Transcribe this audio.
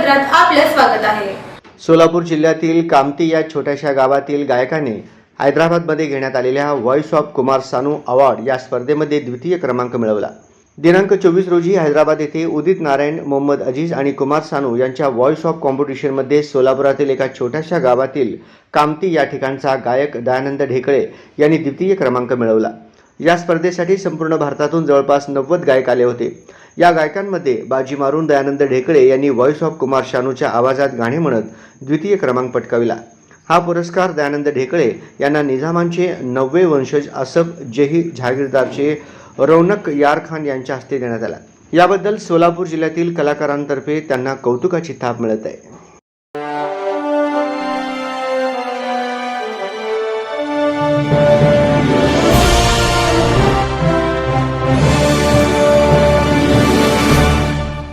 बातमीपत्रात आपले स्वागत आहे। सोलापूर जिल्ह्यातील कामती या छोट्याशा गावातील गायकाने हैदराबादमध्ये घेण्यात आलेल्या voice of Kumar Sanu award या स्पर्धेमध्ये द्वितीय क्रमांक मिळवला। दिनांक 24 रोजी हैदराबाद येथे उदित नारायण, मोहम्मद अजीज आणि कुमार सानू यांच्या व्हॉइस ऑफ कॉम्पिटिशनमध्ये सोलापुरातील एका छोट्याशा गावातील कामती या ठिकाणचा गायक दयानंद ढेकळे यांनी द्वितीय क्रमांक मिळवला। या स्पर्धेसाठी संपूर्ण भारतातून जवळपास 90 गायक आले होते। या गायकांमध्ये बाजी मारून दयानंद ढेकळे यांनी व्हॉइस ऑफ कुमार सानूच्या आवाजात गाणे म्हणत द्वितीय क्रमांक पटकाविला। हा पुरस्कार दयानंद ढेकळे यांना निजामांचे 9वे वंशज असफ जही जहागीरदारचे रौनक यार खान यांच्या हस्ते देण्यात आला। याबद्दल सोलापूर जिल्ह्यातील कलाकारांतर्फे त्यांना कौतुकाची थाप मिळत आहे।